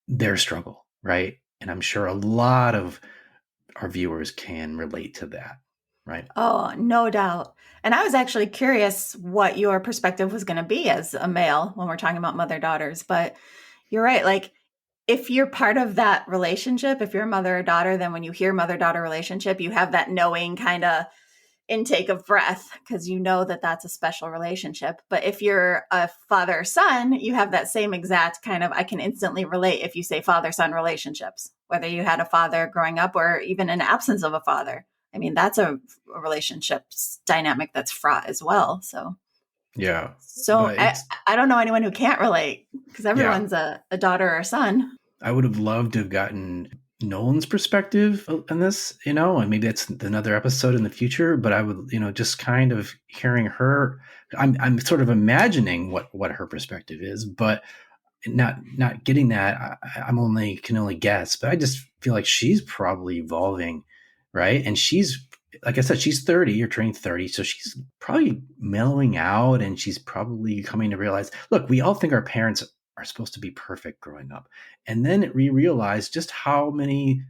their struggle, right? And I'm sure a lot of our viewers can relate to that, right? Oh, no doubt. And I was actually curious what your perspective was going to be as a male when we're talking about mother daughters. But you're right. Like, if you're part of that relationship, if you're a mother or daughter, then when you hear mother daughter relationship, you have that knowing kind of intake of breath because you know that that's a special relationship. But if you're a father son, you have that same exact kind of, I can instantly relate if you say father son relationships, whether you had a father growing up or even an absence of a father. I mean, that's a relationship dynamic that's fraught as well. Yeah, So but I don't know anyone who can't relate because yeah, everyone's a daughter or a son. I would have loved to have gotten Nolan's perspective on this, and maybe that's another episode in the future. But I would, just kind of hearing her. I'm sort of imagining what her perspective is, but not getting that. Can only guess. But I just feel like she's probably evolving, right? And she's, like I said, she's 30 or turning 30, so she's probably mellowing out, and she's probably coming to realize. Look, we all think our parents are supposed to be perfect growing up. And then we realize just how many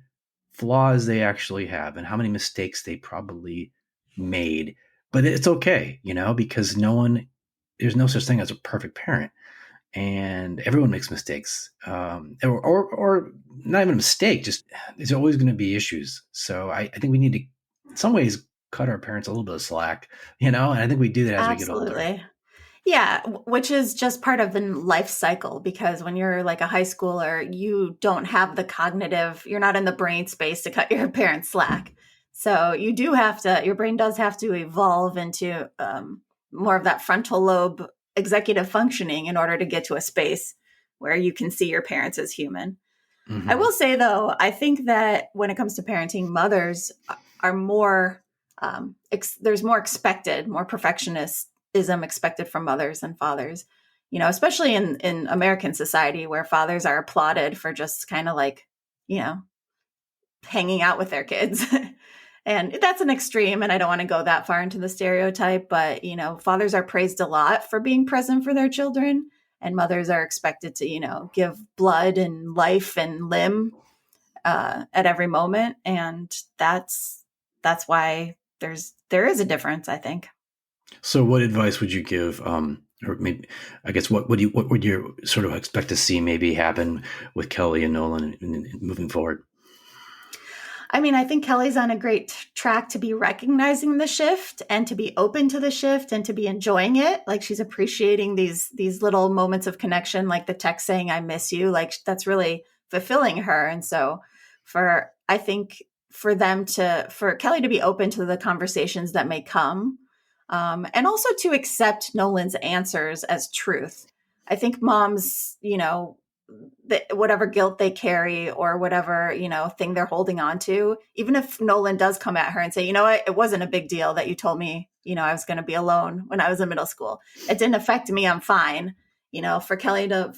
flaws they actually have and how many mistakes they probably made. But it's okay, because there's no such thing as a perfect parent. And everyone makes mistakes, or not even a mistake. Just there's always going to be issues. So I think we need to, in some ways, cut our parents a little bit of slack, and I think we do that as we get older. Absolutely. Yeah, which is just part of the life cycle because when you're like a high schooler, you don't have the cognitive, you're not in the brain space to cut your parents slack. So your brain does have to evolve into more of that frontal lobe executive functioning in order to get to a space where you can see your parents as human. I Mm-hmm. will say though, I think that when it comes to parenting, mothers are more, there's more perfectionism expected from mothers than fathers. especially in American society where fathers are applauded for just kind of like, hanging out with their kids. And that's an extreme, and I don't want to go that far into the stereotype, but, fathers are praised a lot for being present for their children, and mothers are expected to, give blood and life and limb at every moment. And that's why there is a difference, I think. So what advice would you give, or maybe, I guess, what would you sort of expect to see maybe happen with Kellie and Nolan and moving forward? I mean, I think Kellie's on a great track to be recognizing the shift and to be open to the shift and to be enjoying it. Like, she's appreciating these little moments of connection, like the text saying, "I miss you." Like, that's really fulfilling her. And so I think for Kellie to be open to the conversations that may come, and also to accept Nolan's answers as truth. I think moms, whatever guilt they carry or whatever, thing they're holding on to, even if Nolan does come at her and say, it wasn't a big deal that you told me, I was going to be alone when I was in middle school. It didn't affect me. I'm fine. For Kellie to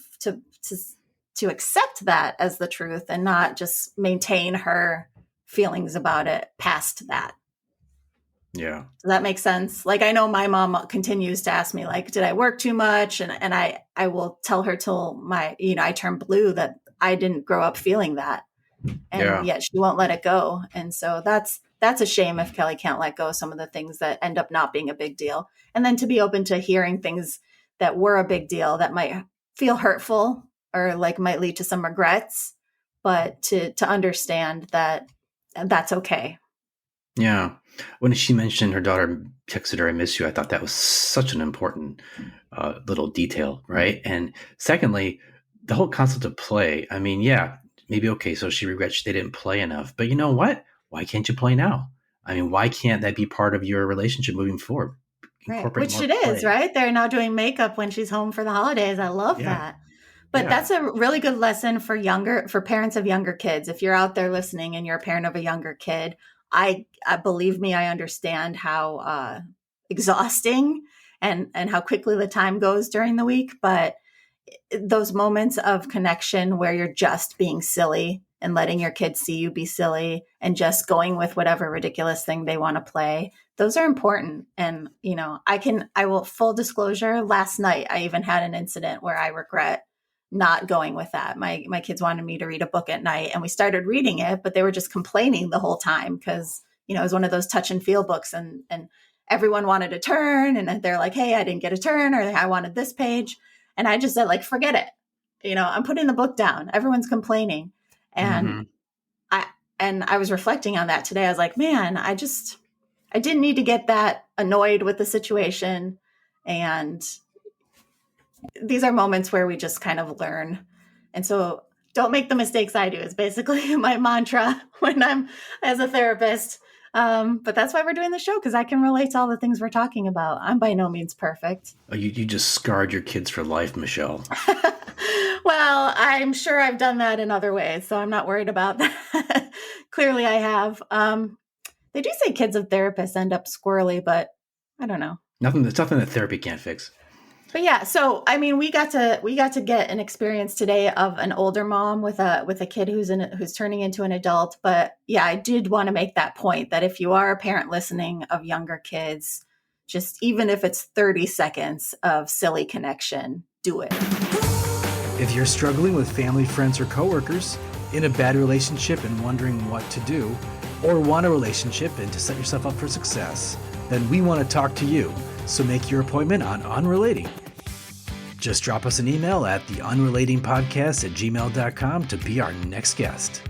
accept that as the truth and not just maintain her feelings about it past that. Yeah. Does that make sense? Like, I know my mom continues to ask me, like, did I work too much? And I will tell her till I turn blue that I didn't grow up feeling that. And yet she won't let it go. And so that's a shame if Kellie can't let go of some of the things that end up not being a big deal. And then to be open to hearing things that were a big deal that might feel hurtful or like might lead to some regrets, but to understand that that's okay. Yeah. When she mentioned her daughter texted her, "I miss you," I thought that was such an important little detail, right? And secondly, the whole concept of play. I mean, yeah, maybe, okay, so she regrets they didn't play enough. But you know what? Why can't you play now? I mean, why can't that be part of your relationship moving forward? Right. Which it is, right? They're now doing makeup when she's home for the holidays. I love that. But that's a really good lesson for parents of younger kids. If you're out there listening and you're a parent of a younger kid, I believe me, I understand how exhausting and how quickly the time goes during the week. But those moments of connection where you're just being silly and letting your kids see you be silly and just going with whatever ridiculous thing they want to play, those are important. And, full disclosure, last night I even had an incident where I regret not going with that. My kids wanted me to read a book at night and we started reading it, but they were just complaining the whole time because, it was one of those touch and feel books and everyone wanted a turn and they're like, "Hey, I didn't get a turn," or "I wanted this page." And I just said, like, forget it. I'm putting the book down. Everyone's complaining. And I was reflecting on that today. I was like, man, I didn't need to get that annoyed with the situation. And these are moments where we just kind of learn. And so don't make the mistakes I do is basically my mantra when I'm as a therapist. But that's why we're doing the show, because I can relate to all the things we're talking about. I'm by no means perfect. Oh, you just scarred your kids for life, Michelle. Well, I'm sure I've done that in other ways, so I'm not worried about that. Clearly I have. They do say kids of therapists end up squirrely, but I don't know. It's nothing that therapy can't fix. But yeah, so I mean, we got to get an experience today of an older mom with a kid who's turning into an adult. But yeah, I did want to make that point that if you are a parent listening of younger kids, just even if it's 30 seconds of silly connection, do it. If you're struggling with family, friends, or coworkers, in a bad relationship and wondering what to do, or want a relationship and to set yourself up for success, then we want to talk to you. So make your appointment on Unrelating. Just drop us an email at theunrelatingpodcast@gmail.com to be our next guest.